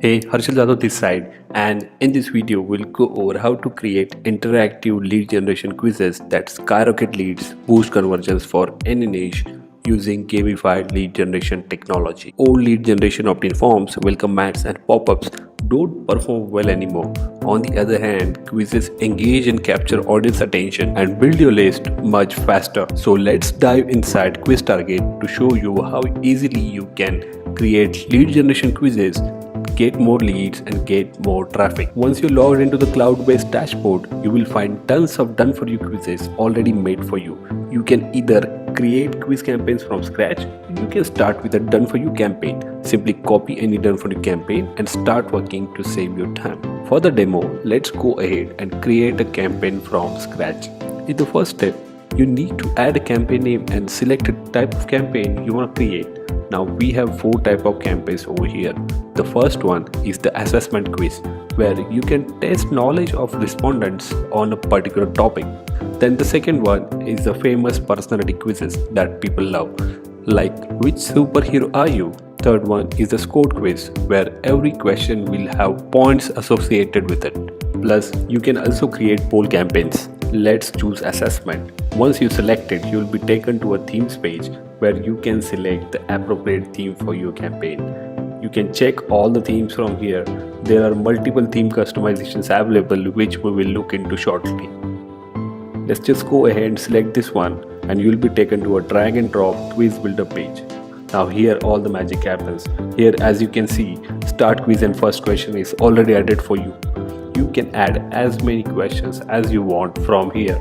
Hey, Harshal Jadhav this side, and in this video, we'll go over how to create interactive lead generation quizzes that skyrocket leads, boost conversions for any niche using gamified lead generation technology. Old lead generation opt-in forms, welcome mats, and pop-ups don't perform well anymore. On the other hand, quizzes engage and capture audience attention and build your list much faster. So let's dive inside Quiz Target to show you how easily you can create lead generation quizzes, get more leads and get more traffic. Once you're logged into the cloud-based dashboard, you will find tons of done-for-you quizzes already made for you. You can either create quiz campaigns from scratch, you can start with a done-for-you campaign. Simply copy any done-for-you campaign and start working to save your time. For the demo, let's go ahead and create a campaign from scratch. In the first step, you need to add a campaign name and select a type of campaign you want to create. Now we have 4 types of campaigns over here. The first one is the assessment quiz, where you can test knowledge of respondents on a particular topic. Then the second one is the famous personality quizzes that people love, like which superhero are you? Third one is the score quiz, where every question will have points associated with it. Plus, you can also create poll campaigns. Let's choose assessment. Once you select it, you will be taken to a themes page where you can select the appropriate theme for your campaign. You can check all the themes from here. There are multiple theme customizations available, which we will look into shortly. Let's just go ahead and select this one, and you will be taken to a drag and drop quiz builder page. Now here all the magic happens. Here, as you can see, start quiz and first question is already added for you. You can add as many questions as you want from here.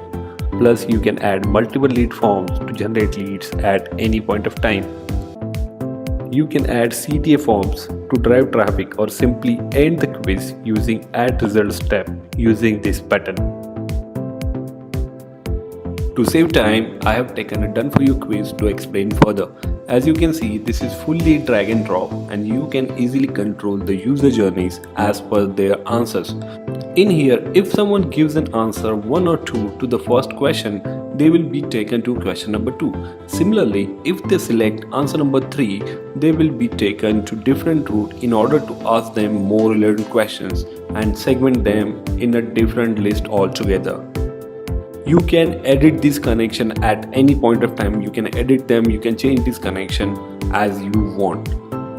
Plus, you can add multiple lead forms to generate leads at any point of time. You can add CTA forms to drive traffic or simply end the quiz using add results tab using this button. To save time, I have taken a done for you quiz to explain further. As you can see, this is fully drag and drop, and you can easily control the user journeys as per their answers. In here, if someone gives an answer 1 or 2 to the first question, they will be taken to question number 2. Similarly, if they select answer number 3, they will be taken to different route in order to ask them more relevant questions and segment them in a different list altogether. You can edit this connection at any point of time. You can edit them, you can change this connection as you want.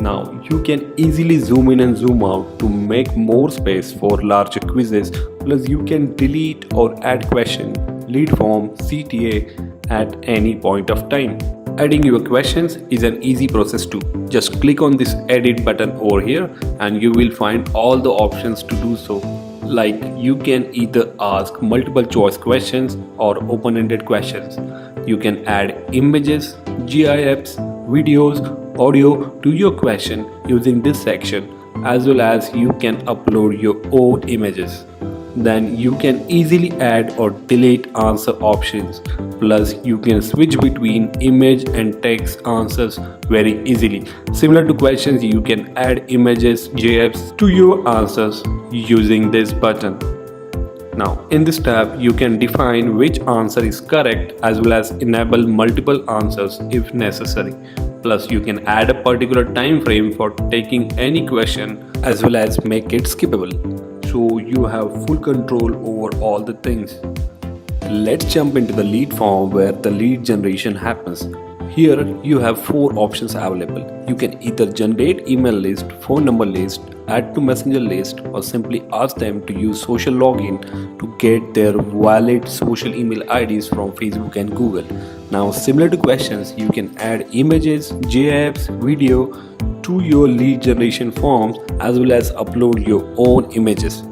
Now you can easily zoom in and zoom out to make more space for larger quizzes. Plus you can delete or add question, lead form, CTA at any point of time. Adding your questions is an easy process too. Just click on this edit button over here and you will find all the options to do so. Like you can either ask multiple choice questions or open-ended questions. You can add images, GIFs, videos, audio to your question using this section, as well as you can upload your own images. Then you can easily add or delete answer options. Plus you can switch between image and text answers very easily. Similar to questions, you can add images, GIFs to your answers using this button. Now in this tab, you can define which answer is correct as well as enable multiple answers if necessary. Plus you can add a particular time frame for taking any question as well as make it skippable. So you have full control over all the things. Let's jump into the lead form where the lead generation happens. Here you have 4 options available. You can either generate email list, phone number list, add to messenger list, or simply ask them to use social login to get their valid social email IDs from Facebook and Google. Now similar to questions, you can add images, GIFs, video to your lead generation forms as well as upload your own images.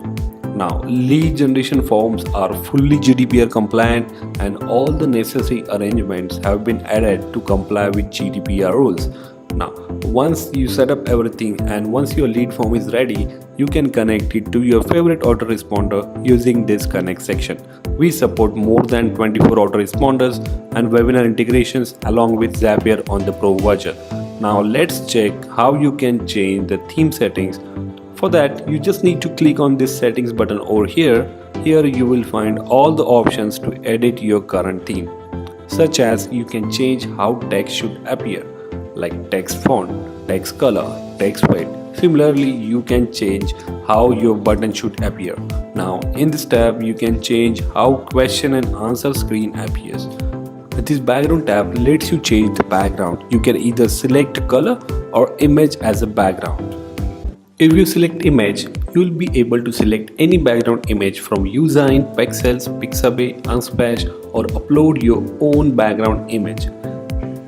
Now lead generation forms are fully GDPR compliant and all the necessary arrangements have been added to comply with GDPR rules. Now once you set up everything and once your lead form is ready, you can connect it to your favorite autoresponder using this connect section. We support more than 24 autoresponders and webinar integrations along with Zapier on the Pro version. Now let's check how you can change the theme settings. For that, you just need to click on this settings button over here. Here you will find all the options to edit your current theme, such as you can change how text should appear, like text font, text color, text weight, Similarly, you can change how your button should appear. Now, in this tab, you can change how question and answer screen appears. This background tab lets you change the background. You can either select color or image as a background. If you select image, you will be able to select any background image from Usein, Pexels, Pixabay, Unsplash, or upload your own background image.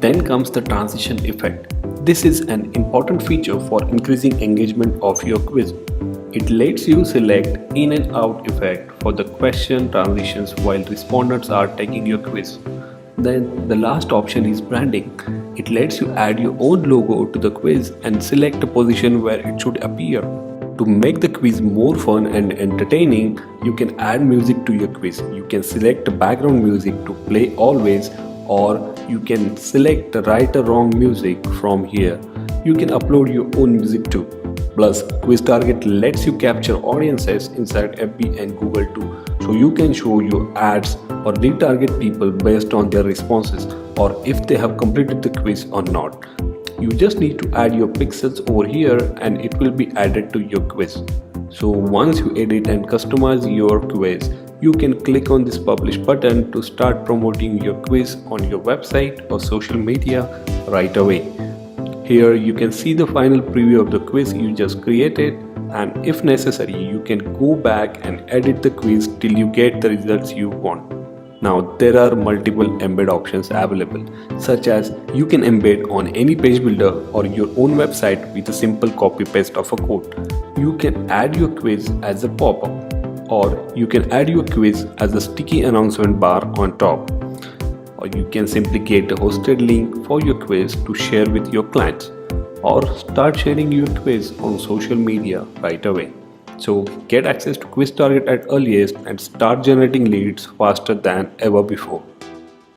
Then comes the transition effect. This is an important feature for increasing engagement of your quiz. It lets you select in and out effect for the question transitions while respondents are taking your quiz. Then the last option is branding. It lets you add your own logo to the quiz and select a position where it should appear. To make the quiz more fun and entertaining, you can add music to your quiz. You can select background music to play always, or you can select the right or wrong music from here. You can upload your own music too. Plus, Quiz Target lets you capture audiences inside FB and Google too, so you can show your ads or retarget people based on their responses or if they have completed the quiz or not. You just need to add your pixels over here and it will be added to your quiz. So once you edit and customize your quiz, you can click on this publish button to start promoting your quiz on your website or social media right away. Here you can see the final preview of the quiz you just created, and if necessary you can go back and edit the quiz till you get the results you want. Now there are multiple embed options available, such as you can embed on any page builder or your own website with a simple copy paste of a code. You can add your quiz as a pop-up, or you can add your quiz as a sticky announcement bar on top. Or you can simply create a hosted link for your quiz to share with your clients, or start sharing your quiz on social media right away. So get access to Quiz Target at earliest and start generating leads faster than ever before.